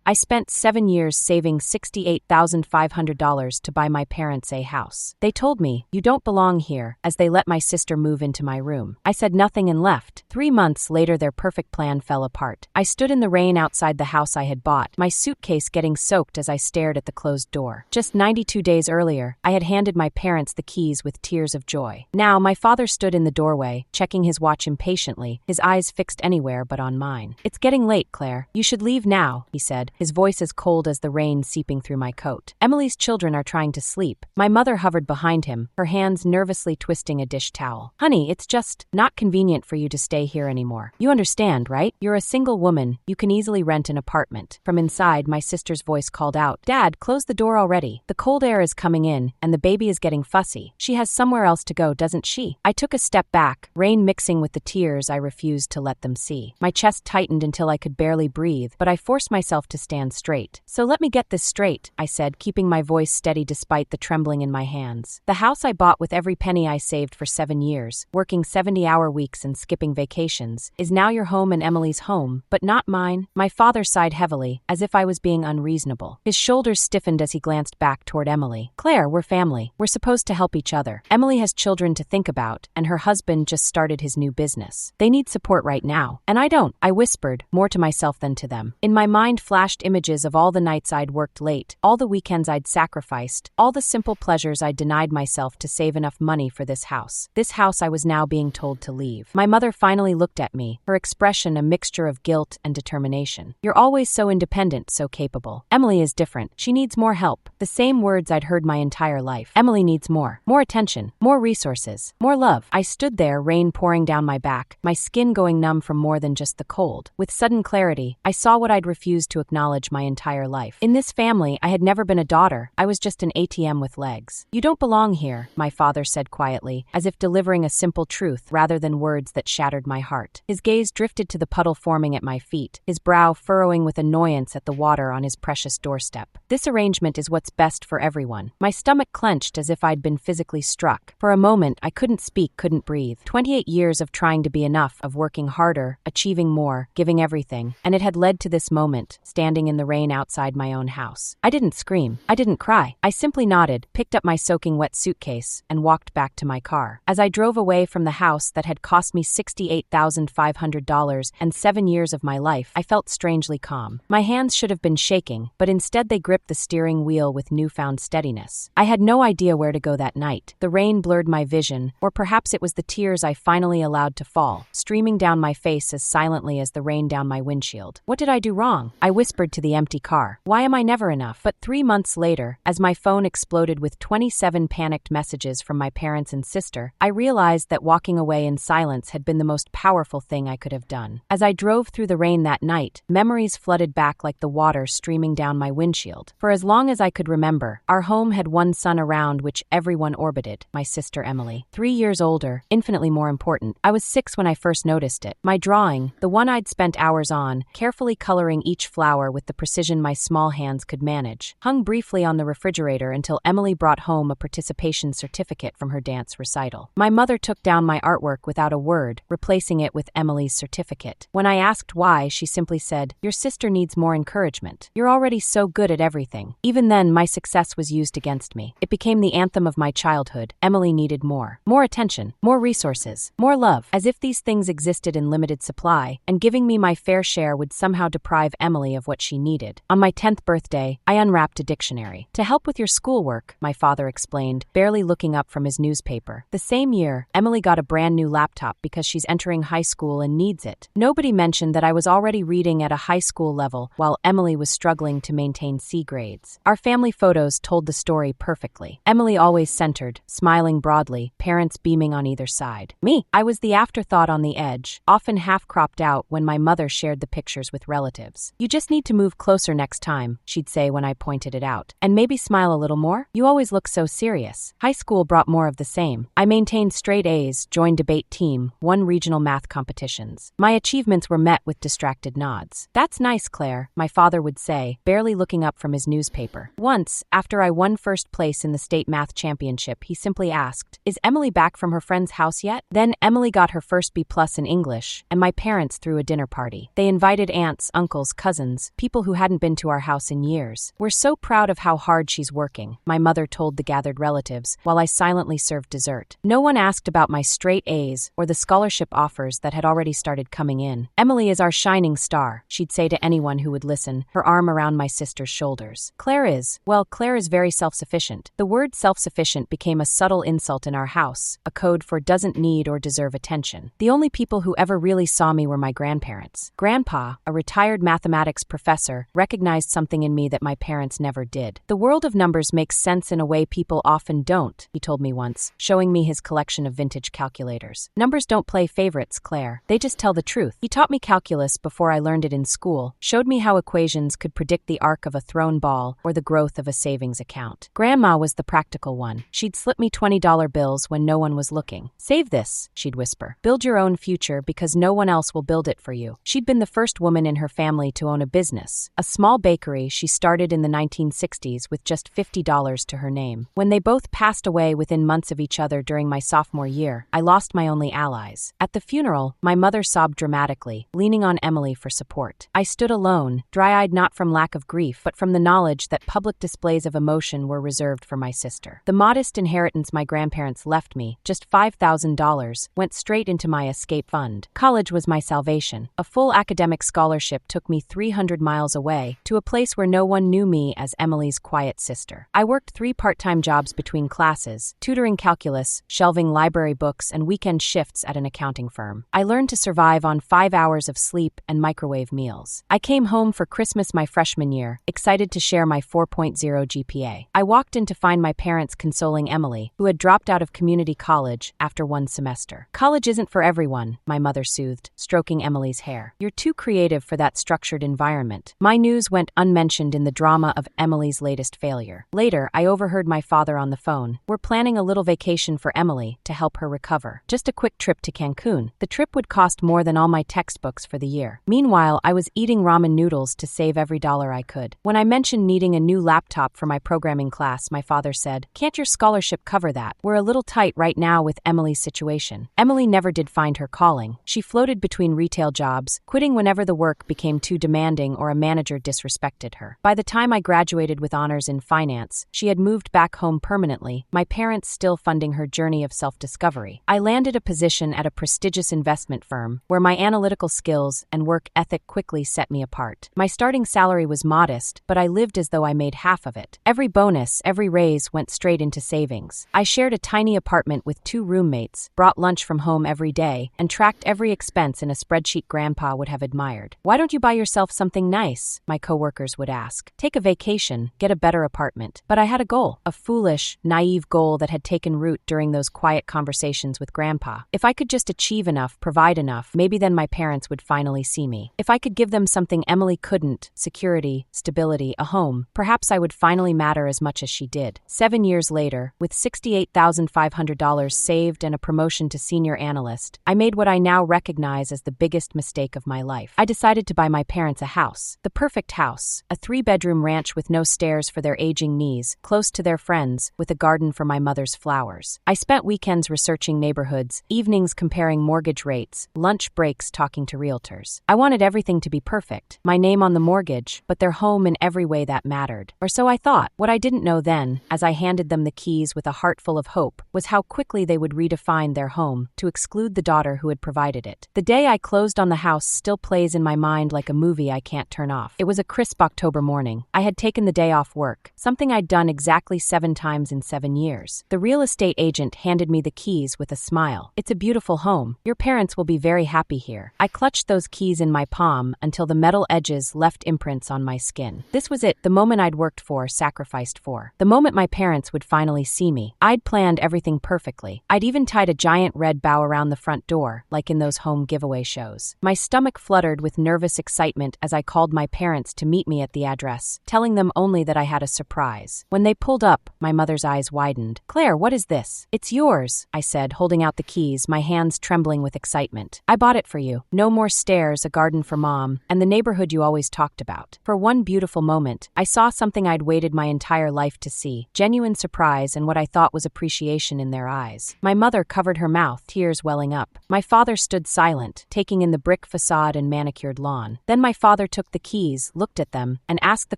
I spent 7 years saving $68,500 to buy my parents a house. They told me, you don't belong here, as they let my sister move into my room. I said nothing and left. 3 months later, their perfect plan fell apart. I stood in the rain outside the house I had bought, my suitcase getting soaked as I stared at the closed door. Just 92 days earlier, I had handed my parents the keys with tears of joy. Now, my father stood in the doorway, checking his watch impatiently, his eyes fixed anywhere but on mine. It's getting late, Claire. You should leave now, he said, his voice as cold as the rain seeping through my coat. Emily's children are trying to sleep. My mother hovered behind him, her hands nervously twisting a dish towel. Honey, it's just not convenient for you to stay here anymore. You understand, right? You're a single woman. You can easily rent an apartment. From inside, my sister's voice called out, Dad, close the door already. The cold air is coming in, and the baby is getting fussy. She has somewhere else to go, doesn't she? I took a step back, rain mixing with the tears I refused to let them see. My chest tightened until I could barely breathe, but I forced myself to stand straight. So let me get this straight, I said, keeping my voice steady despite the trembling in my hands. The house I bought with every penny I saved for 7 years, working 70-hour weeks and skipping vacations, is now your home and Emily's home, but not mine. My father sighed heavily, as if I was being unreasonable. His shoulders stiffened as he glanced back toward Emily. Claire, we're family. We're supposed to help each other. Emily has children to think about, and her husband just started his new business. They need support right now. And I don't, I whispered, more to myself than to them. In my mind flashed images of all the nights I'd worked late, all the weekends I'd sacrificed, all the simple pleasures I'd denied myself to save enough money for this house. This house I was now being told to leave. My mother finally looked at me, her expression a mixture of guilt and determination. You're always so independent, so capable. Emily is different. She needs more help. The same words I'd heard my entire life. Emily needs more attention, more resources, more love. I stood there, rain pouring down my back, my skin going numb from more than just the cold. With sudden clarity, I saw what I'd refused to acknowledge my entire life. In this family, I had never been a daughter. I was just an ATM with legs. You don't belong here, my father said quietly, as if delivering a simple truth rather than words that shattered my heart. His gaze drifted to the puddle forming at my feet, his brow furrowing with annoyance at the water on his precious doorstep. This arrangement is what's best for everyone. My stomach clenched as if I'd been physically struck. For a moment, I couldn't speak, couldn't breathe. 28 years of trying to be enough, of working harder, achieving more, giving everything, and it had led to this moment, standing in the rain outside my own house. I didn't scream. I didn't cry. I simply nodded, picked up my soaking wet suitcase, and walked back to my car. As I drove away from the house that had cost me $68,500 and 7 years of my life, I felt strangely calm. My hands should have been shaking, but instead they gripped the steering wheel with newfound steadiness. I had no idea where to go that night. The rain blurred my vision, or perhaps it was the tears I finally allowed to fall, streaming down my face as silently as the rain down my windshield. What did I do wrong? I whispered to the empty car. Why am I never enough? But 3 months later, as my phone exploded with 27 panicked messages from my parents and sister, I realized that walking away in silence had been the most powerful thing I could have done. As I drove through the rain that night, memories flooded back like the water streaming down my windshield. For as long as I could remember, our home had one sun around which everyone orbited, my sister Emily. 3 years older, infinitely more important. I was 6 when I first noticed it. My drawing, the one I'd spent hours on, carefully coloring each flower with the precision my small hands could manage, hung briefly on the refrigerator until Emily brought home a participation certificate from her dance recital. My mother took down my artwork without a word, replacing it with Emily's certificate. When I asked why, she simply said, "Your sister needs more encouragement. You're already so good at everything." Even then, my success was used against me. It became the anthem of my childhood. Emily needed more. More attention, more resources, more love, as if these things existed in limited supply, and giving me my fair share would somehow deprive Emily of what she needed. On my 10th birthday, I unwrapped a dictionary. "To help with your schoolwork," my father explained, barely looking up from his newspaper. The same year, Emily got a brand new laptop because she's entering high school and needs it. Nobody mentioned that I was already reading at a high school level while Emily was struggling to maintain C grades. Our family photos told the story perfectly. Emily always centered, smiling broadly, parents beaming on either side. Me, I was the afterthought on the edge, often half cropped out when my mother shared the pictures with relatives. "You just need to move closer next time," she'd say when I pointed it out. "And maybe smile a little more? You always look so serious." High school brought more of the same. I maintained straight A's, joined debate team, won regional math competitions. My achievements were met with distracted nods. "That's nice, Claire," my father would say, barely looking up from his newspaper. Once, after I won first place in the state math championship, he simply asked, "Is Emily back from her friend's house yet?" Then Emily got her first B+ in English, and my parents threw a dinner party. They invited aunts, uncles, cousins, people who hadn't been to our house in years. "We're so proud of how hard she's working," my mother told the gathered relatives, while I silently served dessert. No one asked about my straight A's or the scholarship offers that had already started coming in. "Emily is our shining star," she'd say to anyone who would listen, her arm around my sister's shoulders. "Claire is very self-sufficient." The word self-sufficient became a subtle insult in our house, a code for doesn't need or deserve attention. The only people who ever really saw me were my grandparents. Grandpa, a retired mathematics professor, recognized something in me that my parents never did. "The world of numbers makes sense in a way people often don't," he told me once, showing me his collection of vintage calculators. "Numbers don't play favorites, Claire. They just tell the truth." He taught me calculus before I learned it in school, showed me how equations could predict the arc of a thrown ball or the growth of a savings account. Grandma was the practical one. She'd slip me $20 bills when no one was looking. "Save this," she'd whisper. "Build your own future because no one else will build it for you." She'd been the first woman in her family to own a business, a small bakery she started in the 1960s with just $50 to her name. When they both passed away within months of each other during my sophomore year, I lost my only allies. At the funeral, my mother sobbed dramatically, leaning on Emily for support. I stood alone, dry-eyed not from lack of grief, but from the knowledge that public displays of emotion were reserved for my sister. The modest inheritance my grandparents left me, just $5,000, went straight into my escape fund. College was my salvation. A full academic scholarship took me 300 miles away, to a place where no one knew me as Emily's quiet sister. I worked 3 part-time jobs between classes, tutoring calculus, shelving library books, and weekend shifts at an accounting firm. I learned to survive on 5 hours of sleep and microwave meals. I came home for Christmas my freshman year, excited to share my 4.0 GPA. I walked in to find my parents consoling Emily, who had dropped out of community college after 1 semester. "College isn't for everyone," my mother soothed, stroking Emily's hair. "You're too creative for that structured environment." My news went unmentioned in the drama of Emily's latest failure. Later, I overheard my father on the phone. "We're planning a little vacation for Emily to help her recover. Just a quick trip to Cancun." The trip would cost more than all my textbooks for the year. Meanwhile, I was eating ramen noodles to save every dollar I could. When I mentioned needing a new laptop for my programming class, my father said, "Can't your scholarship cover that? We're a little tight right now with Emily's situation." Emily never did find her calling. She floated between retail jobs, quitting whenever the work became too demanding or a manager disrespected her. By the time I graduated with honors in finance, she had moved back home permanently, my parents still funding her journey of self-discovery. I landed a position at a prestigious investment firm, where my analytical skills and work ethic quickly set me apart. My starting salary was modest, but I lived as though I made half of it. Every bonus, every raise went straight into savings. I shared a tiny apartment with 2 roommates, brought lunch from home every day, and tracked every expense in a spreadsheet Grandpa would have admired. "Why don't you buy yourself something nice?" my coworkers would ask. "Take a vacation, get a better apartment." But I had a goal, a foolish, naive goal that had taken root during those quiet conversations with Grandpa. If I could just achieve enough, provide enough, maybe then my parents would finally see me. If I could give them something Emily couldn't, security, stability, a home, perhaps I would finally matter as much as she did. 7 years later, with $68,500 saved and a promotion to senior analyst, I made what I now recognize as the biggest mistake of my life. I decided to buy my parents a house. The perfect house. A 3-bedroom ranch with no stairs for their aging knees, close to their friends, with a garden for my mother's flowers. I spent weekends researching neighborhoods, evenings comparing mortgage rates, lunch breaks talking to realtors. I wanted everything to be perfect. My name on the mortgage, but their home in every way that mattered. Or so I thought. What I didn't know then, as I handed them the keys with a heart full of hope, was how quickly they would redefine their home to exclude the daughter who had provided it. The day I closed on the house still plays in my mind like a movie I can't turn off. It was a crisp October morning. I had taken the day off work, something I'd done exactly 7 times in 7 years. The real estate agent handed me the keys with a smile. "It's a beautiful home. Your parents will be very happy here." I clutched those keys in my palm until the metal edges left imprints on my skin. This was it, the moment I'd worked for, sacrificed for. The moment my parents would finally see me. I'd planned everything perfectly. I'd even tied a giant red bow around the front door, like in those home giveaway shows. My stomach fluttered with nervous excitement as I called my parents to meet me at the address, telling them only that I had a surprise. When they pulled up, my mother's eyes widened. "Claire, what is this?" "It's yours," I said, holding out the keys, my hands trembling with excitement. "I bought it for you. No more stairs, a garden for Mom, and the neighborhood you always talked about." For one beautiful moment, I saw something I'd waited my entire life to see. Genuine surprise and what I thought was appreciation in their eyes. My mother covered her mouth, tears welling up. My father stood silent, taking in the brick facade and manicured lawn. Then my father took up the keys, looked at them, and asked the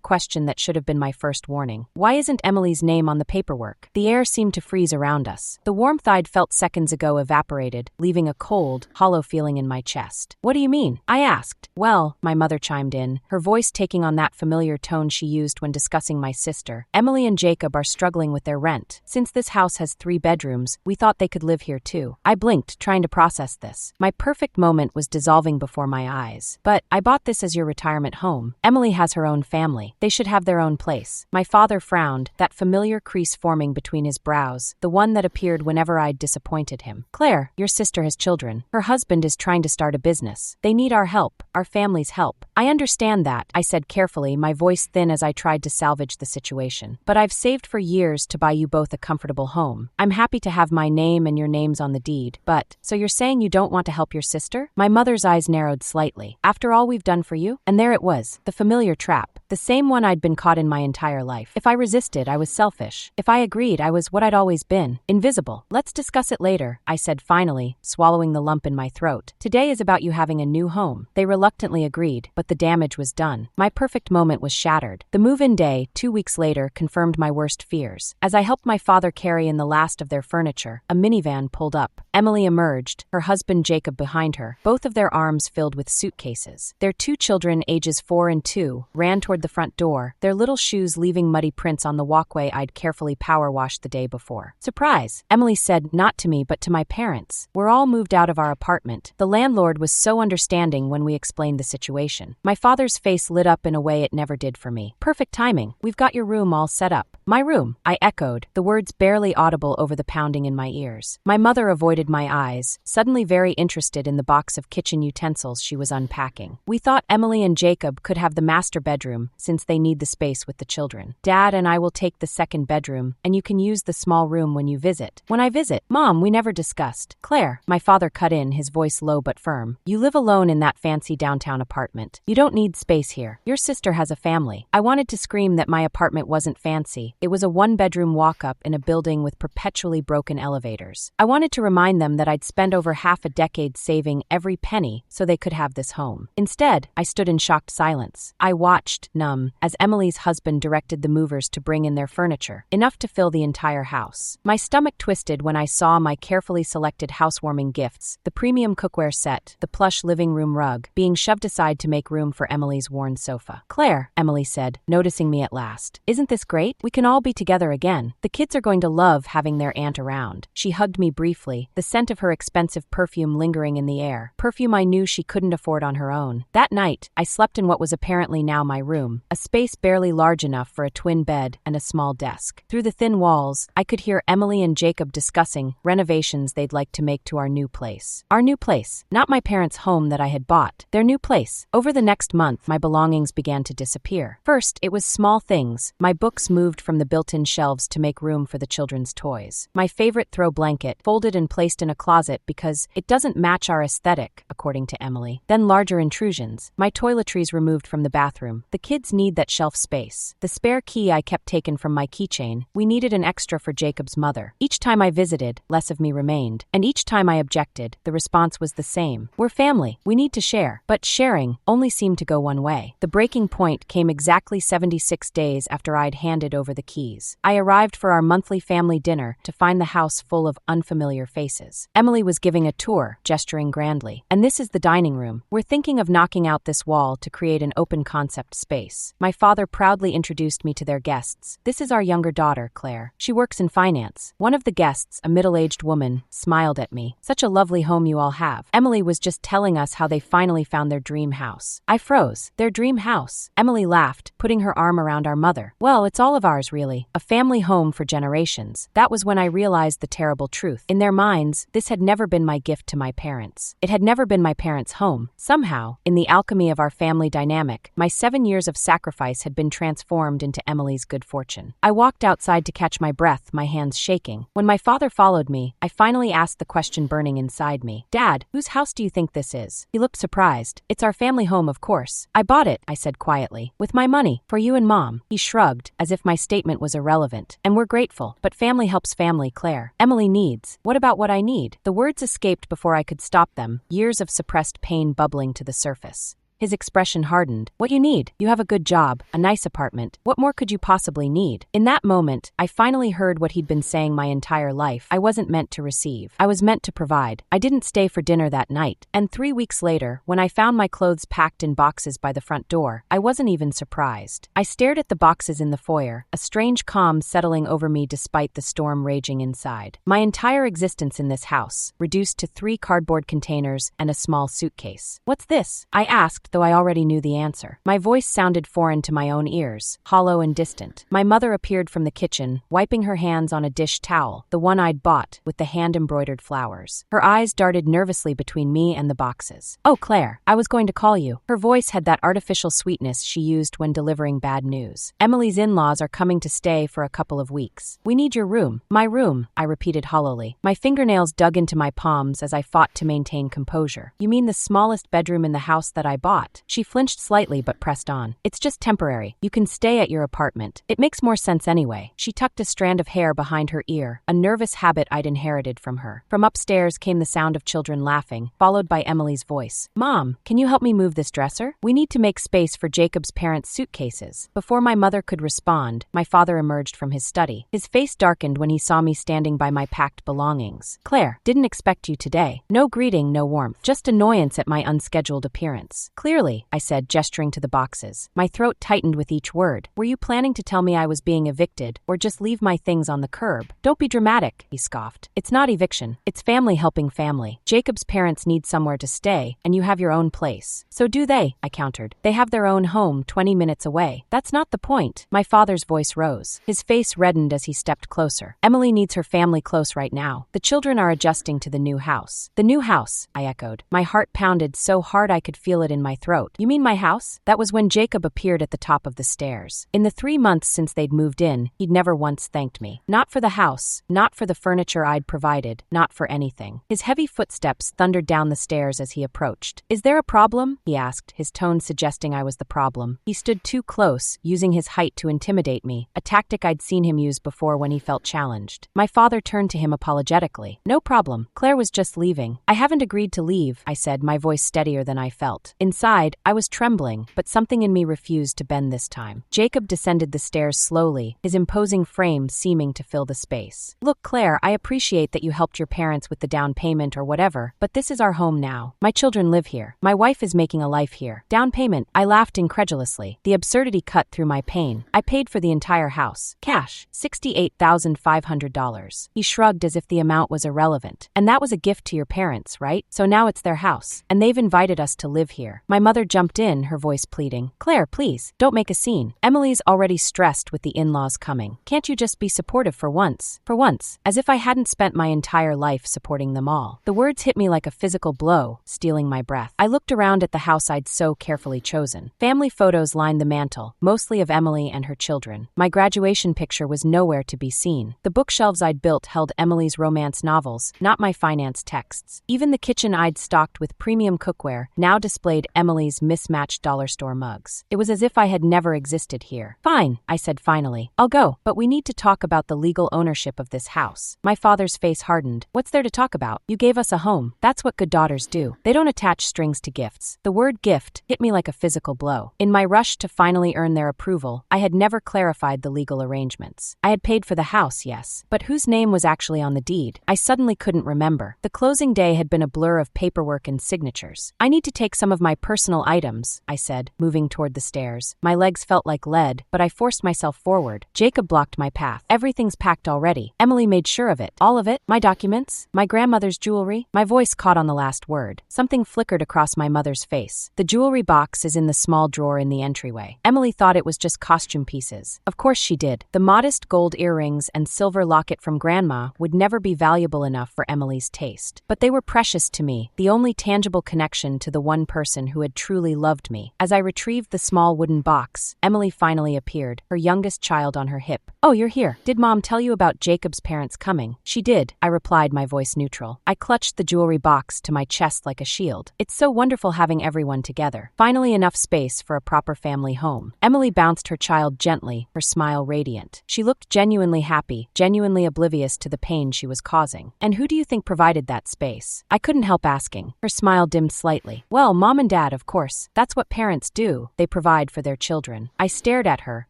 question that should have been my first warning. Why isn't Emily's name on the paperwork? The air seemed to freeze around us. The warmth I'd felt seconds ago evaporated, leaving a cold, hollow feeling in my chest. What do you mean? I asked. Well, my mother chimed in, her voice taking on that familiar tone she used when discussing my sister. Emily and Jacob are struggling with their rent. Since this house has 3 bedrooms, we thought they could live here too. I blinked, trying to process this. My perfect moment was dissolving before my eyes. But I bought this as your retirement home. Emily has her own family. They should have their own place. My father frowned, that familiar crease forming between his brows, the one that appeared whenever I'd disappointed him. Claire, your sister has children. Her husband is trying to start a business. They need our help, our family's help. I understand that, I said carefully, my voice thin as I tried to salvage the situation. But I've saved for years to buy you both a comfortable home. I'm happy to have my name and your names on the deed. But, so you're saying you don't want to help your sister? My mother's eyes narrowed slightly. After all we've done for you? And there it was, the familiar trap. The same one I'd been caught in my entire life. If I resisted, I was selfish. If I agreed, I was what I'd always been, invisible. Let's discuss it later, I said finally, swallowing the lump in my throat. Today is about you having a new home. They reluctantly agreed, but the damage was done. My perfect moment was shattered. The move-in day, 2 weeks later, confirmed my worst fears. As I helped my father carry in the last of their furniture, a minivan pulled up. Emily emerged, her husband Jacob behind her, both of their arms filled with suitcases. Their 2 children, ages 4 and 2, ran toward the front door, their little shoes leaving muddy prints on the walkway I'd carefully power washed the day before. Surprise, Emily said, not to me but to my parents. We're all moved out of our apartment. The landlord was so understanding when we explained the situation. My father's face lit up in a way it never did for me. Perfect timing. We've got your room all set up. My room, I echoed, the words barely audible over the pounding in my ears. My mother avoided my eyes, suddenly very interested in the box of kitchen utensils she was unpacking. We thought Emily and Jacob could have the master bedroom, since they need the space with the children. Dad and I will take the second bedroom, and you can use the small room when you visit. When I visit, Mom, we never discussed. Claire, my father cut in, his voice low but firm. You live alone in that fancy downtown apartment. You don't need space here. Your sister has a family. I wanted to scream that my apartment wasn't fancy. It was a 1-bedroom walk-up in a building with perpetually broken elevators. I wanted to remind them that I'd spent over half a decade saving every penny so they could have this home. Instead, I stood in shocked silence. I watched, numb, as Emily's husband directed the movers to bring in their furniture, enough to fill the entire house. My stomach twisted when I saw my carefully selected housewarming gifts, the premium cookware set, the plush living room rug, being shoved aside to make room for Emily's worn sofa. Claire, Emily said, noticing me at last. Isn't this great? We can all be together again. The kids are going to love having their aunt around. She hugged me briefly, the scent of her expensive perfume lingering in the air, perfume I knew she couldn't afford on her own. That night, I slept in what was apparently now my room, a space barely large enough for a twin bed and a small desk. Through the thin walls, I could hear Emily and Jacob discussing renovations they'd like to make to our new place. Our new place, not my parents' home that I had bought. Their new place. Over the next month, my belongings began to disappear. First, it was small things. My books moved from the built-in shelves to make room for the children's toys. My favorite throw blanket, folded and placed in a closet because it doesn't match our aesthetic, according to Emily. Then larger intrusions. My toiletries removed from the bathroom. The kids need that shelf space. The spare key I kept taken from my keychain. We needed an extra for Jacob's mother. Each time I visited, less of me remained. And each time I objected, the response was the same. We're family. We need to share. But sharing only seemed to go one way. The breaking point came exactly 76 days after I'd handed over the keys. I arrived for our monthly family dinner to find the house full of unfamiliar faces. Emily was giving a tour, gesturing grandly. And this is the dining room. We're thinking of knocking out this wall to create an open concept space. My father proudly introduced me to their guests. This is our younger daughter, Claire. She works in finance. One of the guests, a middle-aged woman, smiled at me. Such a lovely home you all have. Emily was just telling us how they finally found their dream house. I froze. Their dream house. Emily laughed, putting her arm around our mother. Well, it's all of ours, really. A family home for generations. That was when I realized the terrible truth. In their minds, this had never been my gift to my parents. It had never been my parents' home. Somehow, in the alchemy of our family dynamic, my 7 years of sacrifice had been transformed into Emily's good fortune. I walked outside to catch my breath, my hands shaking. When my father followed me, I finally asked the question burning inside me. Dad, whose house do you think this is? He looked surprised. It's our family home, of course. I bought it, I said quietly. With my money. For you and Mom. He shrugged, as if my statement was irrelevant. And we're grateful. But family helps family, Claire. Emily needs. What about what I need? The words escaped before I could stop them, years of suppressed pain bubbling to the surface. His expression hardened. What you need? You have a good job, a nice apartment. What more could you possibly need? In that moment, I finally heard what he'd been saying my entire life. I wasn't meant to receive. I was meant to provide. I didn't stay for dinner that night. And 3 weeks later, when I found my clothes packed in boxes by the front door, I wasn't even surprised. I stared at the boxes in the foyer, a strange calm settling over me despite the storm raging inside. My entire existence in this house, reduced to 3 cardboard containers and a small suitcase. What's this? I asked, though I already knew the answer. My voice sounded foreign to my own ears, hollow and distant. My mother appeared from the kitchen, wiping her hands on a dish towel, the one I'd bought, with the hand-embroidered flowers. Her eyes darted nervously between me and the boxes. Oh, Claire, I was going to call you. Her voice had that artificial sweetness she used when delivering bad news. Emily's in-laws are coming to stay for a couple of weeks. We need your room. My room, I repeated hollowly. My fingernails dug into my palms as I fought to maintain composure. You mean the smallest bedroom in the house that I bought? She flinched slightly but pressed on. It's just temporary. You can stay at your apartment. It makes more sense anyway. She tucked a strand of hair behind her ear, a nervous habit I'd inherited from her. From upstairs came the sound of children laughing, followed by Emily's voice. Mom, can you help me move this dresser? We need to make space for Jacob's parents' suitcases. Before my mother could respond, my father emerged from his study. His face darkened when he saw me standing by my packed belongings. Claire, didn't expect you today. No greeting, no warmth, just annoyance at my unscheduled appearance. Clearly, I said, gesturing to the boxes. My throat tightened with each word. Were you planning to tell me I was being evicted, or just leave my things on the curb? Don't be dramatic, he scoffed. It's not eviction. It's family helping family. Jacob's parents need somewhere to stay, and you have your own place. So do they, I countered. They have their own home 20 minutes away. That's not the point. My father's voice rose. His face reddened as he stepped closer. Emily needs her family close right now. The children are adjusting to the new house. The new house, I echoed. My heart pounded so hard I could feel it in my throat. You mean my house? That was when Jacob appeared at the top of the stairs. In the 3 months since they'd moved in, he'd never once thanked me. Not for the house, not for the furniture I'd provided, not for anything. His heavy footsteps thundered down the stairs as he approached. Is there a problem? He asked, his tone suggesting I was the problem. He stood too close, using his height to intimidate me, a tactic I'd seen him use before when he felt challenged. My father turned to him apologetically. No problem. Claire was just leaving. I haven't agreed to leave, I said, my voice steadier than I felt. Inside, I was trembling, but something in me refused to bend this time. Jacob descended the stairs slowly, his imposing frame seeming to fill the space. Look, Claire, I appreciate that you helped your parents with the down payment or whatever, but this is our home now. My children live here. My wife is making a life here. Down payment, I laughed incredulously. The absurdity cut through my pain. I paid for the entire house. Cash, $68,500. He shrugged as if the amount was irrelevant. And that was a gift to your parents, right? So now it's their house. And they've invited us to live here. My mother jumped in, her voice pleading. Claire, please, don't make a scene. Emily's already stressed with the in-laws coming. Can't you just be supportive for once? For once, as if I hadn't spent my entire life supporting them all. The words hit me like a physical blow, stealing my breath. I looked around at the house I'd so carefully chosen. Family photos lined the mantel, mostly of Emily and her children. My graduation picture was nowhere to be seen. The bookshelves I'd built held Emily's romance novels, not my finance texts. Even the kitchen I'd stocked with premium cookware now displayed Emily's mismatched dollar store mugs. It was as if I had never existed here. Fine, I said finally. I'll go, but we need to talk about the legal ownership of this house. My father's face hardened. What's there to talk about? You gave us a home. That's what good daughters do. They don't attach strings to gifts. The word gift hit me like a physical blow. In my rush to finally earn their approval, I had never clarified the legal arrangements. I had paid for the house, yes, but whose name was actually on the deed? I suddenly couldn't remember. The closing day had been a blur of paperwork and signatures. I need to take some of my personal items, I said, moving toward the stairs. My legs felt like lead, but I forced myself forward. Jacob blocked my path. Everything's packed already. Emily made sure of it. All of it? My documents? My grandmother's jewelry? My voice caught on the last word. Something flickered across my mother's face. The jewelry box is in the small drawer in the entryway. Emily thought it was just costume pieces. Of course she did. The modest gold earrings and silver locket from Grandma would never be valuable enough for Emily's taste. But they were precious to me, the only tangible connection to the one person who had truly loved me. As I retrieved the small wooden box, Emily finally appeared, her youngest child on her hip. Oh, you're here. Did Mom tell you about Jacob's parents coming? She did, I replied, my voice neutral. I clutched the jewelry box to my chest like a shield. It's so wonderful having everyone together. Finally enough space for a proper family home. Emily bounced her child gently, her smile radiant. She looked genuinely happy, genuinely oblivious to the pain she was causing. And who do you think provided that space? I couldn't help asking. Her smile dimmed slightly. Well, Mom and Dad, said, of course. That's what parents do. They provide for their children. I stared at her,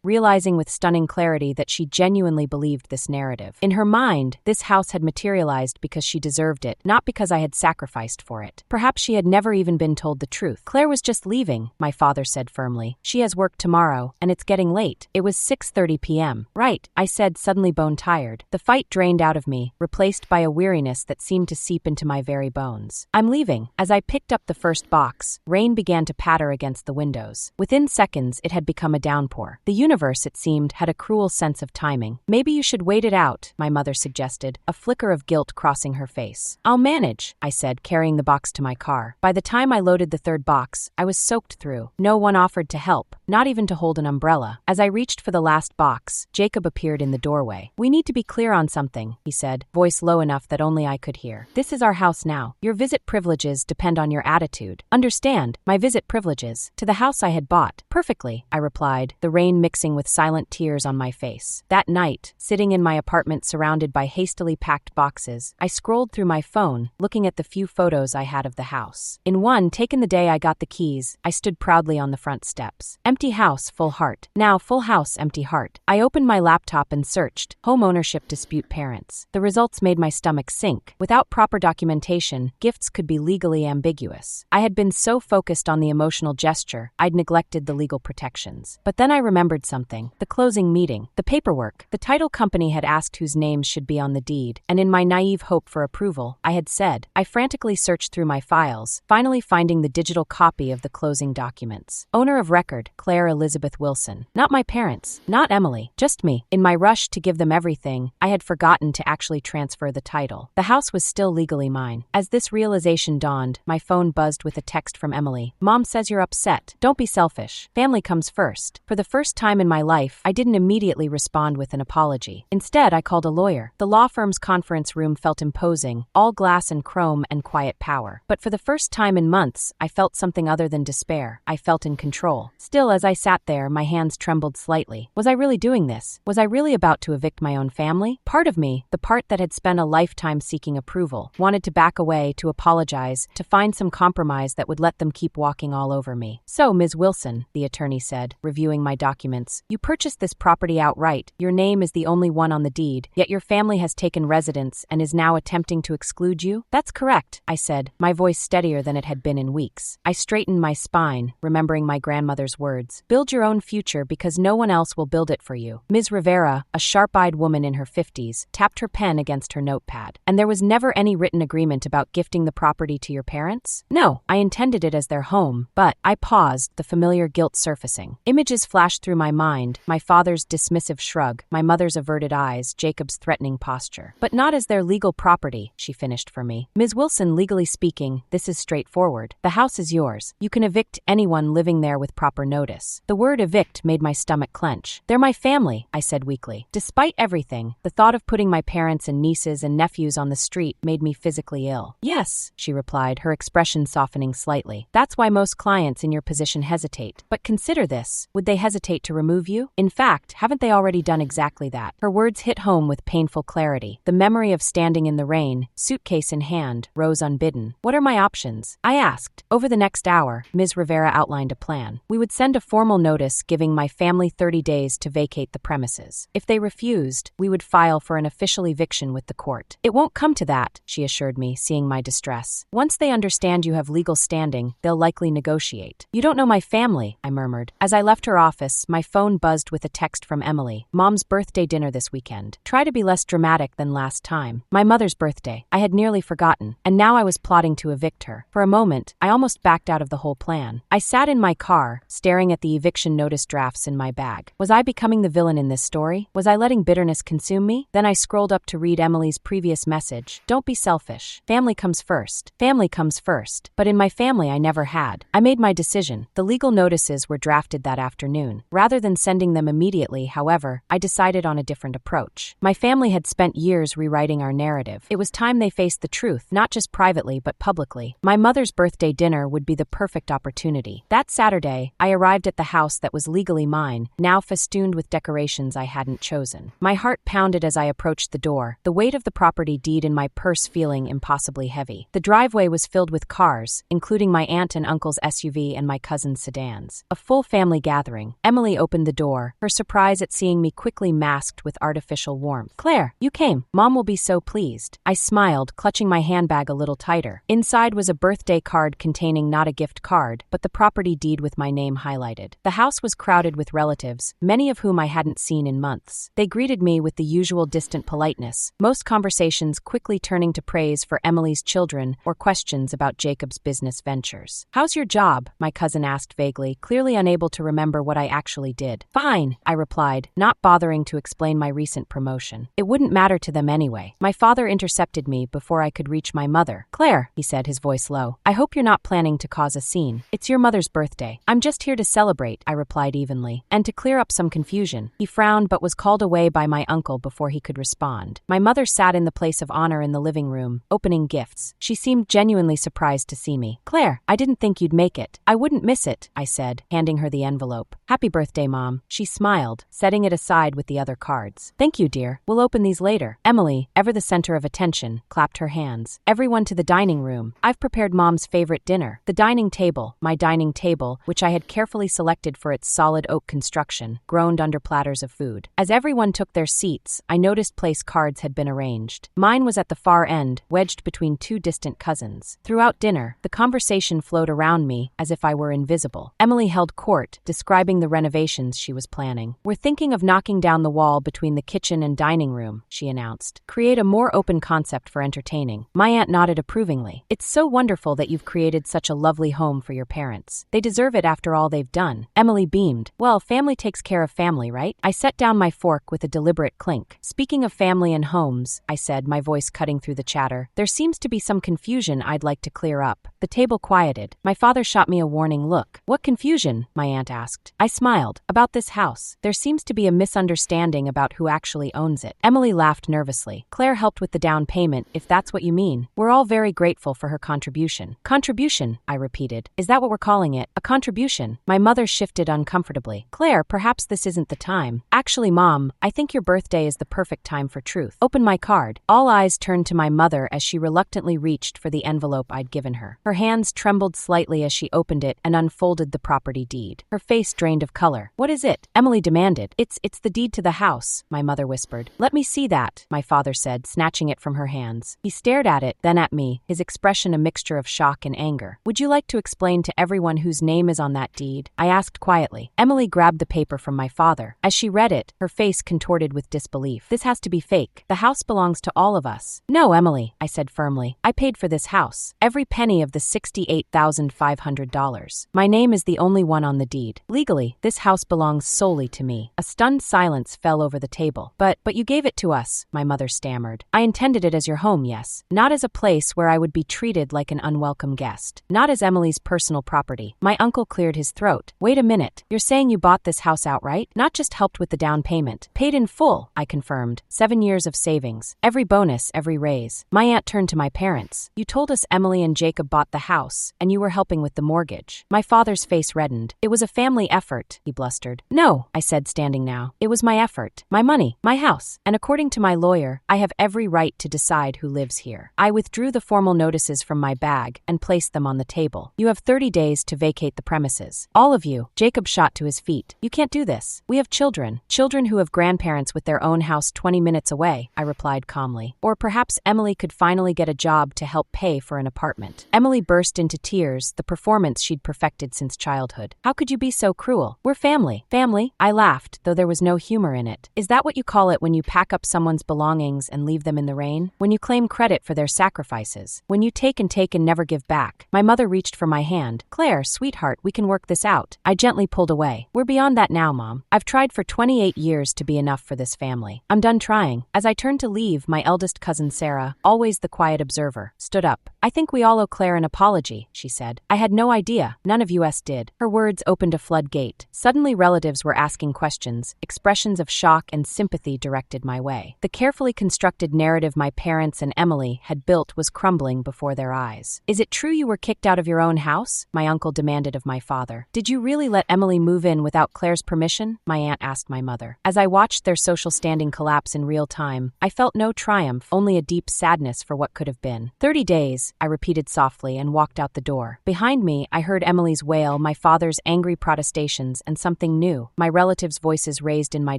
realizing with stunning clarity that she genuinely believed this narrative. In her mind, this house had materialized because she deserved it, not because I had sacrificed for it. Perhaps she had never even been told the truth. Claire was just leaving, my father said firmly. She has work tomorrow, and it's getting late. It was 6:30 p.m. Right, I said, suddenly bone-tired. The fight drained out of me, replaced by a weariness that seemed to seep into my very bones. I'm leaving. As I picked up the first box, rain began to patter against the windows. Within seconds, it had become a downpour. The universe, it seemed, had a cruel sense of timing. Maybe you should wait it out, my mother suggested, a flicker of guilt crossing her face. I'll manage, I said, carrying the box to my car. By the time I loaded the third box, I was soaked through. No one offered to help, not even to hold an umbrella. As I reached for the last box, Jacob appeared in the doorway. We need to be clear on something, he said, voice low enough that only I could hear. This is our house now. Your visit privileges depend on your attitude. Understand, my visit privileges. To the house I had bought. Perfectly, I replied, the rain mixing with silent tears on my face. That night, sitting in my apartment surrounded by hastily packed boxes, I scrolled through my phone, looking at the few photos I had of the house. In one, taken the day I got the keys, I stood proudly on the front steps. Empty house, full heart. Now, full house, empty heart. I opened my laptop and searched, home ownership dispute parents. The results made my stomach sink. Without proper documentation, gifts could be legally ambiguous. I had been so focused on the emotional gesture, I'd neglected the legal protections. But then I remembered something. The closing meeting. The paperwork. The title company had asked whose names should be on the deed, and in my naive hope for approval, I had said. I frantically searched through my files, finally finding the digital copy of the closing documents. Owner of record, Claire Elizabeth Wilson. Not my parents, not Emily, just me. In my rush to give them everything, I had forgotten to actually transfer the title. The house was still legally mine. As this realization dawned, my phone buzzed with a text from Emily. Mom says you're upset. Don't be selfish. Family comes first. For the first time in my life, I didn't immediately respond with an apology. Instead, I called a lawyer. The law firm's conference room felt imposing, all glass and chrome and quiet power. But for the first time in months, I felt something other than despair. I felt in control. Still, as I sat there, my hands trembled slightly. Was I really doing this? Was I really about to evict my own family? Part of me, the part that had spent a lifetime seeking approval, wanted to back away, to apologize, to find some compromise that would let them keep walking all over me. So, Ms. Wilson, the attorney said, reviewing my documents, you purchased this property outright. Your name is the only one on the deed, yet your family has taken residence and is now attempting to exclude you? That's correct, I said, my voice steadier than it had been in weeks. I straightened my spine, remembering my grandmother's words. Build your own future because no one else will build it for you. Ms. Rivera, a sharp-eyed woman in her 50s, tapped her pen against her notepad. And there was never any written agreement about gifting the property to your parents? No, I intended it as their home, but I paused, the familiar guilt surfacing. Images flashed through my mind, my father's dismissive shrug, my mother's averted eyes, Jacob's threatening posture. But not as their legal property, she finished for me. Ms. Wilson, legally speaking, this is straightforward. The house is yours. You can evict anyone living there with proper notice. The word evict made my stomach clench. They're my family, I said weakly. Despite everything, the thought of putting my parents and nieces and nephews on the street made me physically ill. Yes, she replied, her expression softening slightly. That's why most clients in your position hesitate. But consider this. Would they hesitate to remove you? In fact, haven't they already done exactly that? Her words hit home with painful clarity. The memory of standing in the rain, suitcase in hand, rose unbidden. What are my options? I asked. Over the next hour, Ms. Rivera outlined a plan. We would send a formal notice giving my family 30 days to vacate the premises. If they refused, we would file for an official eviction with the court. It won't come to that, she assured me, seeing my distress. Once they understand you have legal standing, they'll likely negotiate. You don't know my family, I murmured. As I left her office, my phone buzzed with a text from Emily. Mom's birthday dinner this weekend. Try to be less dramatic than last time. My mother's birthday. I had nearly forgotten, and now I was plotting to evict her. For a moment, I almost backed out of the whole plan. I sat in my car, staring at the eviction notice drafts in my bag. Was I becoming the villain in this story? Was I letting bitterness consume me? Then I scrolled up to read Emily's previous message. Don't be selfish. Family comes first. Family comes first. But in my family, I never had. I made my decision. The legal notices were drafted that afternoon. Rather than sending them immediately, however, I decided on a different approach. My family had spent years rewriting our narrative. It was time they faced the truth, not just privately but publicly. My mother's birthday dinner would be the perfect opportunity. That Saturday, I arrived at the house that was legally mine, now festooned with decorations I hadn't chosen. My heart pounded as I approached the door, the weight of the property deed in my purse feeling impossibly heavy. The driveway was filled with cars, including my Aunt aunt and uncle's SUV and my cousin's sedans. A full family gathering. Emily opened the door, her surprise at seeing me quickly masked with artificial warmth. "Claire, you came. Mom will be so pleased." I smiled, clutching my handbag a little tighter. Inside was a birthday card containing not a gift card, but the property deed with my name highlighted. The house was crowded with relatives, many of whom I hadn't seen in months. They greeted me with the usual distant politeness, most conversations quickly turning to praise for Emily's children or questions about Jacob's business ventures. "How's your job?" my cousin asked vaguely, clearly unable to remember what I actually did. "Fine," I replied, not bothering to explain my recent promotion. It wouldn't matter to them anyway. My father intercepted me before I could reach my mother. "Claire," he said, his voice low, "I hope you're not planning to cause a scene. It's your mother's birthday." "I'm just here to celebrate," I replied evenly, and to clear up some confusion. He frowned but was called away by my uncle before he could respond. My mother sat in the place of honor in the living room, opening gifts. She seemed genuinely surprised to see me. "Claire, I didn't think you'd make it." "I wouldn't miss it," I said, handing her the envelope. "Happy birthday, Mom." She smiled, setting it aside with the other cards. "Thank you, dear. We'll open these later." Emily, ever the center of attention, clapped her hands. "Everyone to the dining room. I've prepared Mom's favorite dinner." The dining table, my dining table, which I had carefully selected for its solid oak construction, groaned under platters of food. As everyone took their seats, I noticed place cards had been arranged. Mine was at the far end, wedged between two distant cousins. Throughout dinner, the conversation flowed around me as if I were invisible. Emily held court, describing the renovations she was planning. "We're thinking of knocking down the wall between the kitchen and dining room," she announced. "Create a more open concept for entertaining." My aunt nodded approvingly. "It's so wonderful that you've created such a lovely home for your parents. They deserve it after all they've done." Emily beamed. "Well, family takes care of family, right?" I set down my fork with a deliberate clink. "Speaking of family and homes," I said, my voice cutting through the chatter, "there seems to be some confusion I'd like to clear up." The table quieted. My father shot me a warning look. "What confusion?" my aunt asked. I smiled. "About this house. There seems to be a misunderstanding about who actually owns it." Emily laughed nervously. "Claire helped with the down payment, if that's what you mean. We're all very grateful for her contribution." "Contribution," I repeated. "Is that what we're calling it? A contribution?" My mother shifted uncomfortably. "Claire, perhaps this isn't the time." "Actually, Mom, I think your birthday is the perfect time for truth. Open my card." All eyes turned to my mother as she reluctantly reached for the envelope I'd given her. Her hands trembled slightly as she opened it and unfolded the property deed. Her face drained of color. "What is it?" Emily demanded. It's the deed to the house," my mother whispered. "Let me see that," my father said, snatching it from her hands. He stared at it, then at me, his expression a mixture of shock and anger. "Would you like to explain to everyone whose name is on that deed?" I asked quietly. Emily grabbed the paper from my father. As she read it, her face contorted with disbelief. "This has to be fake. The house belongs to all of us." "No, Emily," I said firmly. "I paid for this house. Every penny of the $68,500. My name is the only one on the deed. Legally, this house belongs solely to me." A stunned silence fell over the table. But you gave it to us," my mother stammered. "I intended it as your home, yes. Not as a place where I would be treated like an unwelcome guest. Not as Emily's personal property." My uncle cleared his throat. "Wait a minute. You're saying you bought this house outright? Not just helped with the down payment. Paid in full," I confirmed. 7 years of savings. Every bonus, every raise. My aunt turned to my parents. "You told us Emily and Jacob bought the house, and you were helping with the mortgage." My father's face reddened. "It was a family effort," he blustered. "No," I said, standing now. "It was my effort. My money. My house. And according to my lawyer, I have every right to decide who lives here." I withdrew the formal notices from my bag and placed them on the table. "You have 30 days to vacate the premises. All of you." Jacob shot to his feet. "You can't do this. We have children. Children who have grandparents with their own house 20 minutes away," I replied calmly. "Or perhaps Emily could finally get a job to help pay for an apartment." Emily burst into tears, the performance she'd perfected since childhood. "How could you be so cruel? We're family." "Family?" I laughed, though there was no humor in it. "Is that what you call it when you pack up someone's belongings and leave them in the rain? When you claim credit for their sacrifices? When you take and never give back?" My mother reached for my hand. "Claire, sweetheart, we can work this out." I gently pulled away. "We're beyond that now, Mom. I've tried for 28 years to be enough for this family. I'm done trying." As I turned to leave, my eldest cousin Sarah, always the quiet observer, stood up. "I think we all owe Claire an apology," she said. "I had no idea. None of us did." Her words opened a floodgate. Suddenly relatives were asking questions. Expressions of shock and sympathy directed my way. The carefully constructed narrative my parents and Emily had built was crumbling before their eyes. "Is it true you were kicked out of your own house?" my uncle demanded of my father. "Did you really let Emily move in without Claire's permission?" my aunt asked my mother. As I watched their social standing collapse in real time, I felt no triumph, only a deep sadness for what could have been. 30 days, please," I repeated softly and walked out the door. Behind me, I heard Emily's wail, my father's angry protestations, and something new, my relatives' voices raised in my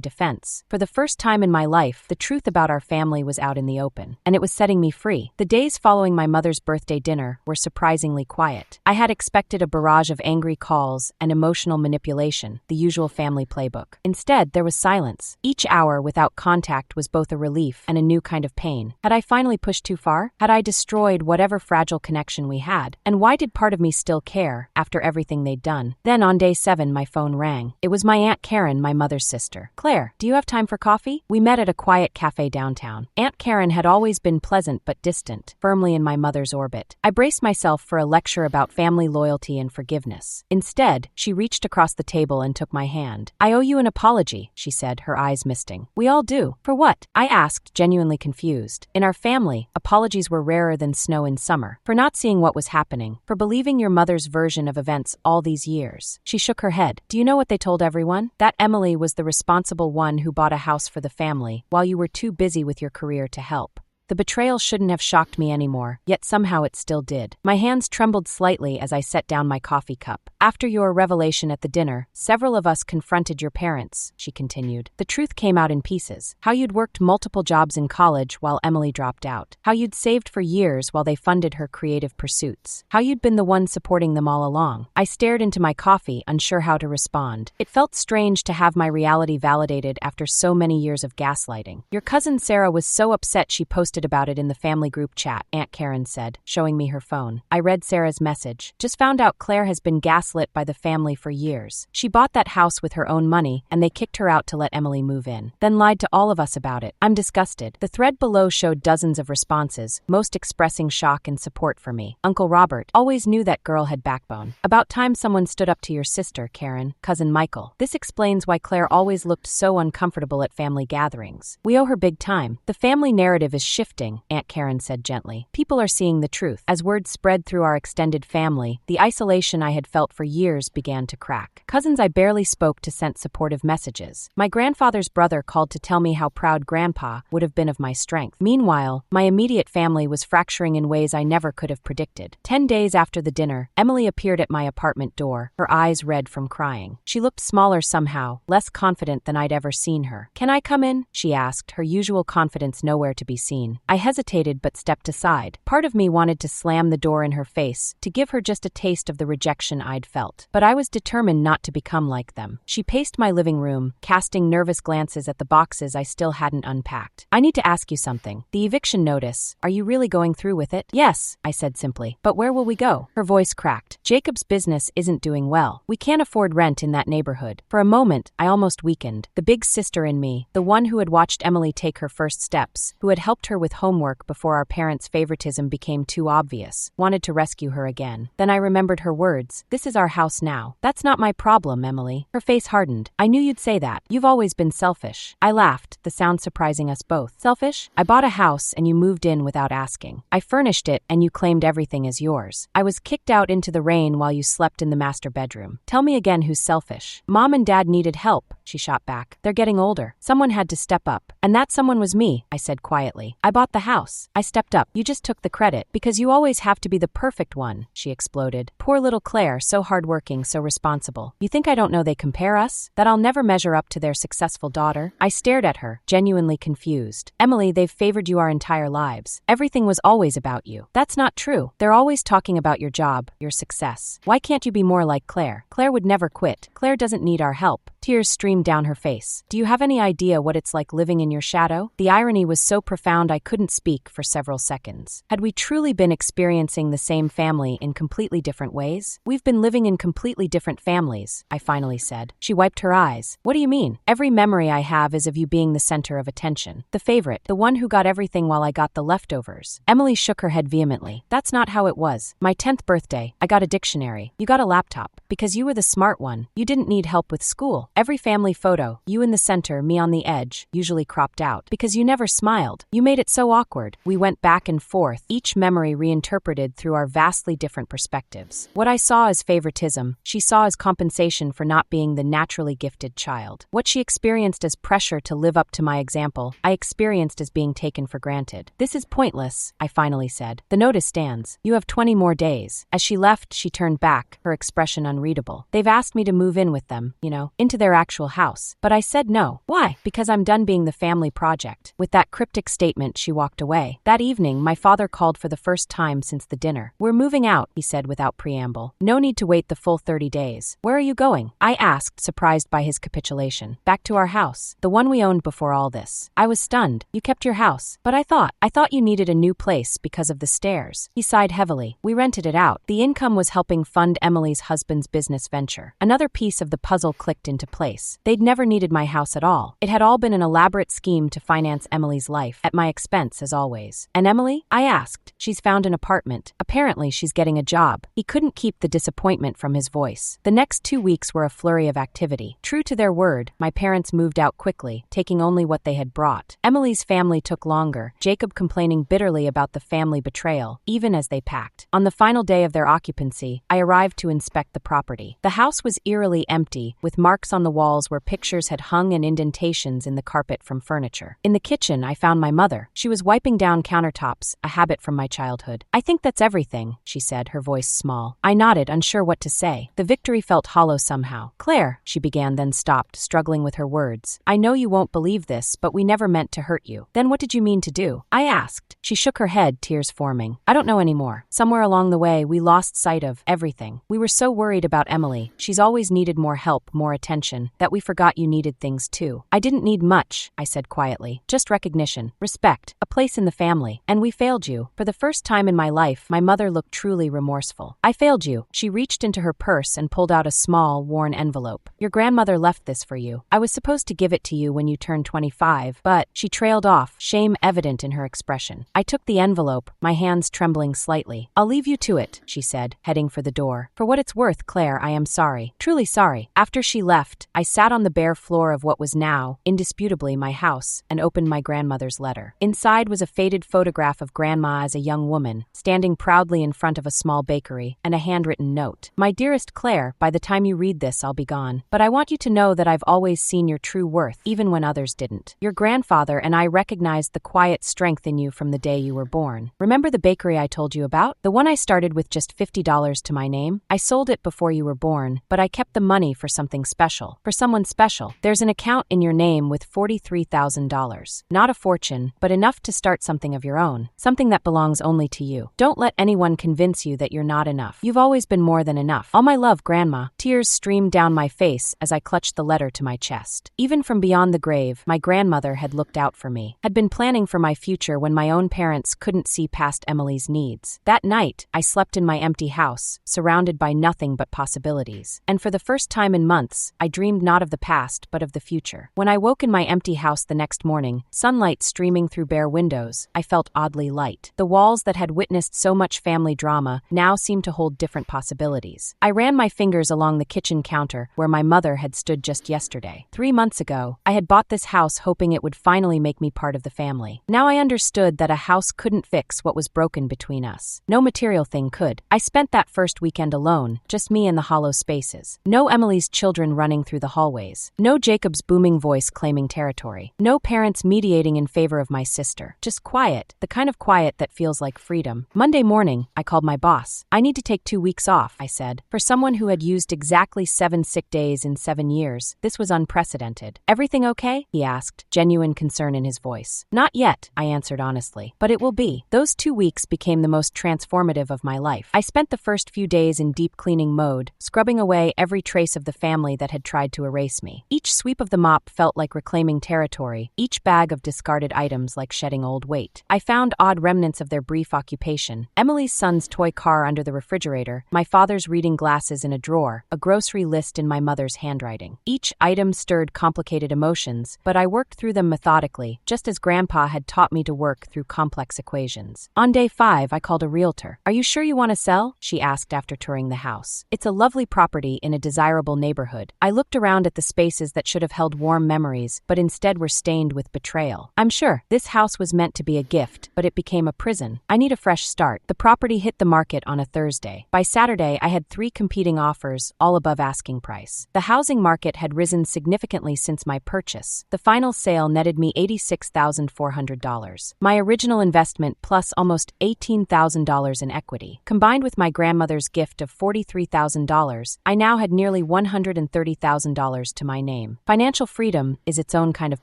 defense. For the first time in my life, the truth about our family was out in the open, and it was setting me free. The days following my mother's birthday dinner were surprisingly quiet. I had expected a barrage of angry calls and emotional manipulation, the usual family playbook. Instead, there was silence. Each hour without contact was both a relief and a new kind of pain. Had I finally pushed too far? Had I destroyed whatever fragile connection we had? And why did part of me still care after everything they'd done? Then on day 7, my phone rang. It was my Aunt Karen, my mother's sister. "Claire, do you have time for coffee?" We met at a quiet cafe downtown. Aunt Karen had always been pleasant but distant, firmly in my mother's orbit. I braced myself for a lecture about family loyalty and forgiveness. Instead, she reached across the table and took my hand. "I owe you an apology," she said, her eyes misting. "We all do." "For what?" I asked, genuinely confused. In our family, apologies were rarer than snow in summer. "For not seeing what was happening. For believing your mother's version of events all these years." She shook her head. "Do you know what they told everyone? That Emily was the responsible one who bought a house for the family, while you were too busy with your career to help." The betrayal shouldn't have shocked me anymore, yet somehow it still did. My hands trembled slightly as I set down my coffee cup. "After your revelation at the dinner, several of us confronted your parents," she continued. "The truth came out in pieces. How you'd worked multiple jobs in college while Emily dropped out. How you'd saved for years while they funded her creative pursuits. How you'd been the one supporting them all along." I stared into my coffee, unsure how to respond. It felt strange to have my reality validated after so many years of gaslighting. "Your cousin Sarah was so upset she posted about it in the family group chat," Aunt Karen said, showing me her phone. I read Sarah's message. "Just found out Claire has been gaslit by the family for years. She bought that house with her own money, and they kicked her out to let Emily move in. Then lied to all of us about it. I'm disgusted." The thread below showed dozens of responses, most expressing shock and support for me. "Uncle Robert always knew that girl had backbone. About time someone stood up to your sister, Karen. Cousin Michael. This explains why Claire always looked so uncomfortable at family gatherings. We owe her big time. The family narrative is shifting," Aunt Karen said gently. "People are seeing the truth. As word spread through our extended family, the isolation I had felt for years began to crack. Cousins I barely spoke to sent supportive messages. My grandfather's brother called to tell me how proud Grandpa would have been of my strength. Meanwhile, my immediate family was fracturing in ways I never could have predicted. 10 days after the dinner, Emily appeared at my apartment door, her eyes red from crying. She looked smaller somehow, less confident than I'd ever seen her. "Can I come in?" she asked, her usual confidence nowhere to be seen. I hesitated but stepped aside. Part of me wanted to slam the door in her face, to give her just a taste of the rejection I'd felt. But I was determined not to become like them. She paced my living room, casting nervous glances at the boxes I still hadn't unpacked. "I need to ask you something. The eviction notice, are you really going through with it?" "Yes," I said simply. "But where will we go?" Her voice cracked. "Jacob's business isn't doing well. We can't afford rent in that neighborhood." For a moment, I almost weakened. The big sister in me, the one who had watched Emily take her first steps, who had helped her with homework before our parents' favoritism became too obvious, wanted to rescue her again. Then I remembered her words. "This is our house now." "That's not my problem, Emily." Her face hardened. "I knew you'd say that. You've always been selfish." I laughed, the sound surprising us both. "Selfish? I bought a house and you moved in without asking. I furnished it and you claimed everything as yours. I was kicked out into the rain while you slept in the master bedroom. Tell me again who's selfish." "Mom and Dad needed help," she shot back. "They're getting older. Someone had to step up. And that someone was me," I said quietly. "I bought the house. I stepped up. You just took the credit. Because you always have to be the perfect one," she exploded. "Poor little Claire, so hardworking, so responsible. You think I don't know they compare us? That I'll never measure up to their successful daughter?" I stared at her, genuinely confused. "Emily, they've favored you our entire lives. Everything was always about you." "That's not true. They're always talking about your job, your success. Why can't you be more like Claire? Claire would never quit. Claire doesn't need our help." Tears streamed down her face. "Do you have any idea what it's like living in your shadow?" The irony was so profound I couldn't speak for several seconds. Had we truly been experiencing the same family in completely different ways? "We've been living in completely different families," I finally said. She wiped her eyes. "What do you mean? Every memory I have is of you being the center of attention. The favorite, the one who got everything while I got the leftovers." Emily shook her head vehemently. "That's not how it was. My 10th birthday, I got a dictionary. You got a laptop. Because you were the smart one. You didn't need help with school. Every family family photo, you in the center, me on the edge, usually cropped out. Because you never smiled. You made it so awkward. We went back and forth, each memory reinterpreted through our vastly different perspectives. What I saw as favoritism, she saw as compensation for not being the naturally gifted child. What she experienced as pressure to live up to my example, I experienced as being taken for granted. This is pointless, I finally said. The notice stands. You have 20 more days. As she left, she turned back, her expression unreadable. They've asked me to move in with them, into their actual house. But I said no. Why? Because I'm done being the family project. With that cryptic statement, she walked away. That evening, my father called for the first time since the dinner. We're moving out, he said without preamble. No need to wait the full 30 days. Where are you going? I asked, surprised by his capitulation. Back to our house, the one we owned before all this. I was stunned. You kept your house. But I thought you needed a new place because of the stairs. He sighed heavily. We rented it out. The income was helping fund Emily's husband's business venture. Another piece of the puzzle clicked into place. They'd never needed my house at all. It had all been an elaborate scheme to finance Emily's life, at my expense as always. And Emily? I asked. She's found an apartment. Apparently she's getting a job. He couldn't keep the disappointment from his voice. The next 2 weeks were a flurry of activity. True to their word, my parents moved out quickly, taking only what they had brought. Emily's family took longer, Jacob complaining bitterly about the family betrayal, even as they packed. On the final day of their occupancy, I arrived to inspect the property. The house was eerily empty, with marks on the walls where pictures had hung and indentations in the carpet from furniture. In the kitchen, I found my mother. She was wiping down countertops, a habit from my childhood. I think that's everything, she said, her voice small. I nodded, unsure what to say. The victory felt hollow somehow. Claire, she began, then stopped, struggling with her words. I know you won't believe this, but we never meant to hurt you. Then what did you mean to do? I asked. She shook her head, tears forming. I don't know anymore. Somewhere along the way, we lost sight of everything. We were so worried about Emily. She's always needed more help, more attention, that we forgot you needed things too. I didn't need much, I said quietly. Just recognition, respect, a place in the family. And we failed you. For the first time in my life, my mother looked truly remorseful. I failed you. She reached into her purse and pulled out a small, worn envelope. Your grandmother left this for you. I was supposed to give it to you when you turned 25, but she trailed off, shame evident in her expression. I took the envelope, my hands trembling slightly. I'll leave you to it, she said, heading for the door. For what it's worth, Claire, I am sorry. Truly sorry. After she left, I sat on the bare floor of what was now, indisputably, my house, and opened my grandmother's letter. Inside was a faded photograph of Grandma as a young woman, standing proudly in front of a small bakery, and a handwritten note. My dearest Claire, by the time you read this, I'll be gone. But I want you to know that I've always seen your true worth, even when others didn't. Your grandfather and I recognized the quiet strength in you from the day you were born. Remember the bakery I told you about? The one I started with just $50 to my name? I sold it before you were born, but I kept the money for something special. For someone special. There's an account in your name with $43,000. Not a fortune, but enough to start something of your own. Something that belongs only to you. Don't let anyone convince you that you're not enough. You've always been more than enough. All my love, Grandma. Tears streamed down my face as I clutched the letter to my chest. Even from beyond the grave, my grandmother had looked out for me, had been planning for my future when my own parents couldn't see past Emily's needs. That night, I slept in my empty house, surrounded by nothing but possibilities. And for the first time in months, I dreamed not of the past, but of the future. When I woke in my empty house the next morning, sunlight streaming through bare windows, I felt oddly light. The walls that had witnessed so much family drama now seemed to hold different possibilities. I ran my fingers along the kitchen counter where my mother had stood just yesterday. 3 months ago, I had bought this house hoping it would finally make me part of the family. Now I understood that a house couldn't fix what was broken between us. No material thing could. I spent that first weekend alone, just me in the hollow spaces. No Emily's children running through the hallways. No Jacob's booming voice claiming territory. No parents mediating in favor of my sister. Just quiet, the kind of quiet that feels like freedom. Monday morning, I called my boss. I need to take 2 weeks off, I said. For someone who had used exactly 7 sick days in 7 years, this was unprecedented. Everything okay? He asked, genuine concern in his voice. Not yet, I answered honestly. But it will be. Those 2 weeks became the most transformative of my life. I spent the first few days in deep cleaning mode, scrubbing away every trace of the family that had tried to erase me. Each sweep of the mop felt like reclaiming territory, each bag of discarded items like shedding old weight. I found odd remnants of their brief occupation. Emily's son's toy car under the refrigerator, my father's reading glasses in a drawer, a grocery list in my mother's handwriting. Each item stirred complicated emotions, but I worked through them methodically, just as Grandpa had taught me to work through complex equations. On day 5, I called a realtor. Are you sure you want to sell? She asked after touring the house. It's a lovely property in a desirable neighborhood. I looked around at at the spaces that should have held warm memories, but instead were stained with betrayal. I'm sure this house was meant to be a gift, but it became a prison. I need a fresh start. The property hit the market on a Thursday. By Saturday, I had 3 competing offers, all above asking price. The housing market had risen significantly since my purchase. The final sale netted me $86,400. My original investment plus almost $18,000 in equity. Combined with my grandmother's gift of $43,000, I now had nearly $130,000 to my name. Financial freedom is its own kind of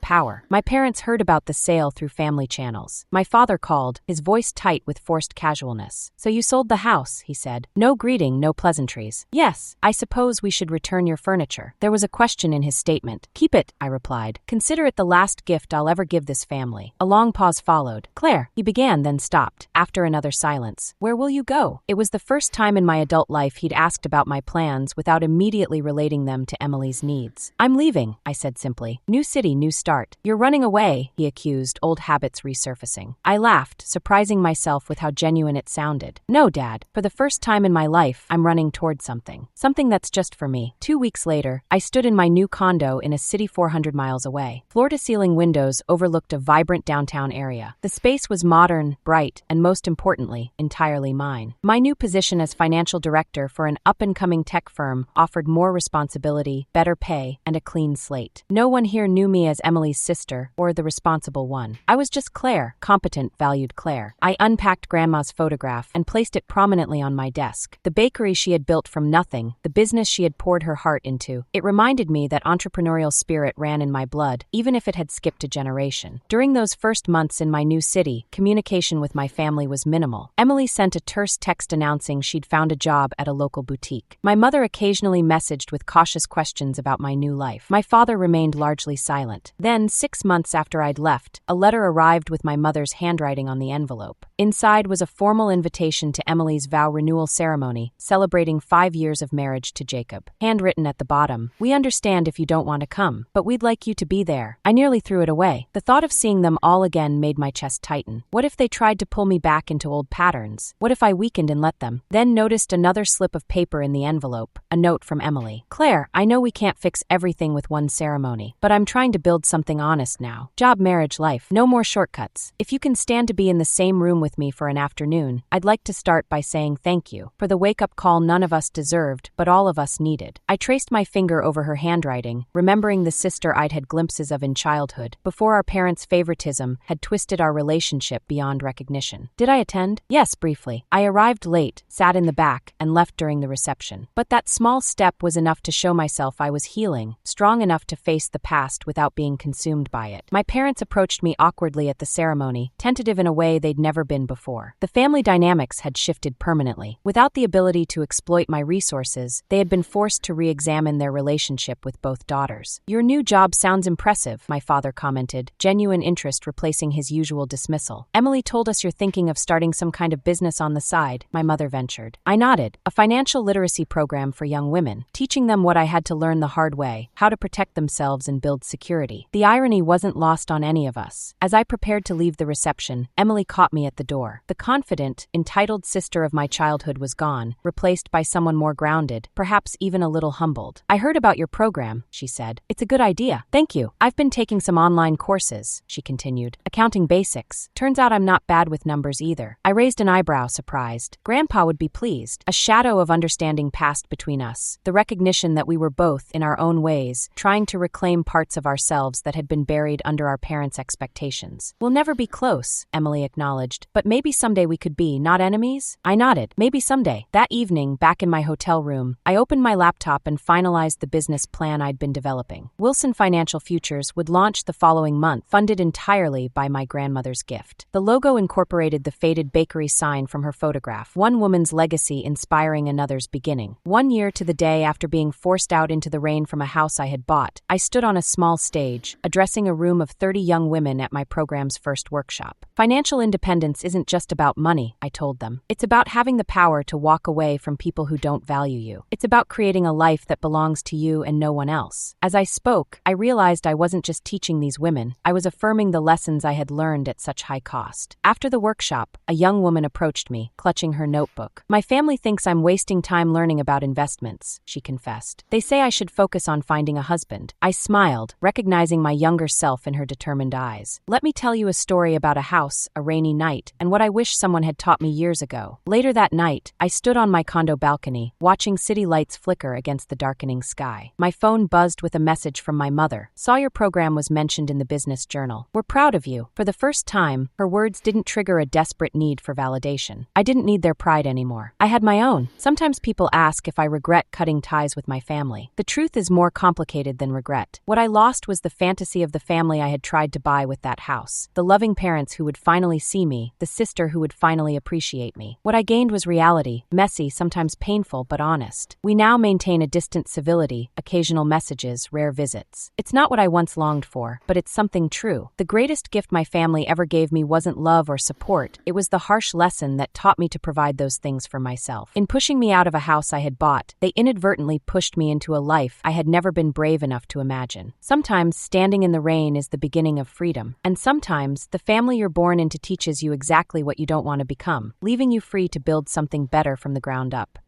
power. My parents heard about the sale through family channels. My father called, his voice tight with forced casualness. "So you sold the house," he said. No greeting, no pleasantries. "Yes, I suppose we should return your furniture." There was a question in his statement. "Keep it," I replied. "Consider it the last gift I'll ever give this family." A long pause followed. "Claire," he began, then stopped. After another silence. "Where will you go?" It was the first time in my adult life he'd asked about my plans without immediately relating them to Emily's needs. "I'm leaving," I said simply. "New city, new start." "You're running away," he accused, old habits resurfacing. I laughed, surprising myself with how genuine it sounded. "No, Dad. For the first time in my life, I'm running toward something. Something that's just for me." 2 weeks later, I stood in my new condo in a city 400 miles away. Floor-to-ceiling windows overlooked a vibrant downtown area. The space was modern, bright, and most importantly, entirely mine. My new position as financial director for an up-and-coming tech firm offered more responsibility, better pay, and a clean slate. No one here knew me as Emily's sister or the responsible one. I was just Claire, competent, valued Claire. I unpacked Grandma's photograph and placed it prominently on my desk. The bakery she had built from nothing, the business she had poured her heart into. It reminded me that entrepreneurial spirit ran in my blood, even if it had skipped a generation. During those first months in my new city, communication with my family was minimal. Emily sent a terse text announcing she'd found a job at a local boutique. My mother occasionally messaged with cautious questions about my new life. My father remained largely silent. Then, 6 months after I'd left, a letter arrived with my mother's handwriting on the envelope. Inside was a formal invitation to Emily's vow renewal ceremony, celebrating 5 years of marriage to Jacob. Handwritten at the bottom, "We understand if you don't want to come, but we'd like you to be there." I nearly threw it away. The thought of seeing them all again made my chest tighten. What if they tried to pull me back into old patterns? What if I weakened and let them? Then noticed another slip of paper in the envelope, a note from Emily. "Claire, I know we can't fix everything with one ceremony, but I'm trying to build something honest now. Job, marriage, life. No more shortcuts. If you can stand to be in the same room with me for an afternoon, I'd like to start by saying thank you for the wake-up call none of us deserved, but all of us needed." I traced my finger over her handwriting, remembering the sister I'd had glimpses of in childhood, before our parents' favoritism had twisted our relationship beyond recognition. Did I attend? Yes, briefly. I arrived late, sat in the back, and left during the reception. But that small step was enough to show myself I was healing, strong enough to face the past without being consumed by it. My parents approached me awkwardly at the ceremony, tentative in a way they'd never been before. The family dynamics had shifted permanently. Without the ability to exploit my resources, they had been forced to re-examine their relationship with both daughters. "Your new job sounds impressive," my father commented, genuine interest replacing his usual dismissal. "Emily told us you're thinking of starting some kind of business on the side," my mother ventured. I nodded. "A financial literacy program for young women, teaching them what I had to learn the hard way, how to protect themselves and build security." The irony wasn't lost on any of us. As I prepared to leave the reception, Emily caught me at the door. The confident, entitled sister of my childhood was gone, replaced by someone more grounded, perhaps even a little humbled. "I heard about your program," she said. "It's a good idea." "Thank you. I've been taking some online courses," she continued. "Accounting basics. Turns out I'm not bad with numbers either." I raised an eyebrow, surprised. Grandpa would be pleased. A shadow of understanding passed between us, the recognition that we were both, in our own ways, trying to reclaim parts of ourselves that had been buried under our parents' expectations. "We'll never be close," Emily acknowledged, "but maybe someday we could be, not enemies?" I nodded. Maybe someday. That evening, back in my hotel room, I opened my laptop and finalized the business plan I'd been developing. Wilson Financial Futures would launch the following month, funded entirely by my grandmother's gift. The logo incorporated the faded bakery sign from her photograph, one woman's legacy inspiring another's beginning. 1 year to the day after being forced out into the rain from a house I had bought, I stood on a small stage, addressing a room of 30 young women at my program's first workshop. "Financial independence isn't just about money," I told them. "It's about having the power to walk away from people who don't value you. It's about creating a life that belongs to you and no one else." As I spoke, I realized I wasn't just teaching these women, I was affirming the lessons I had learned at such high cost. After the workshop, a young woman approached me, clutching her notebook. "My family thinks I'm wasting time learning about investments," she confessed. "They say I should focus focus on finding a husband. I smiled, recognizing my younger self in her determined eyes. Let me tell you a story about a house, a rainy night, and what I wish someone had taught me years ago. Later that night, I stood on my condo balcony, watching city lights flicker against the darkening sky. My phone buzzed with a message from my mother. Saw your program was mentioned in the Business Journal. We're proud of you. For the first time, her words didn't trigger a desperate need for validation. I didn't need their pride anymore. I had my own. Sometimes people ask if I regret cutting ties with my family. The truth is more complicated than regret. What I lost was the fantasy of the family I had tried to buy with that house. The loving parents who would finally see me, the sister who would finally appreciate me. What I gained was reality, messy, sometimes painful, but honest. We now maintain a distant civility, occasional messages, rare visits. It's not what I once longed for, but it's something true. The greatest gift my family ever gave me wasn't love or support. It was the harsh lesson that taught me to provide those things for myself. In pushing me out of a house I had bought, they inadvertently pushed me into a life I had never been brave enough to imagine. Sometimes standing in the rain is the beginning of freedom, and sometimes the family you're born into teaches you exactly what you don't want to become, leaving you free to build something better from the ground up.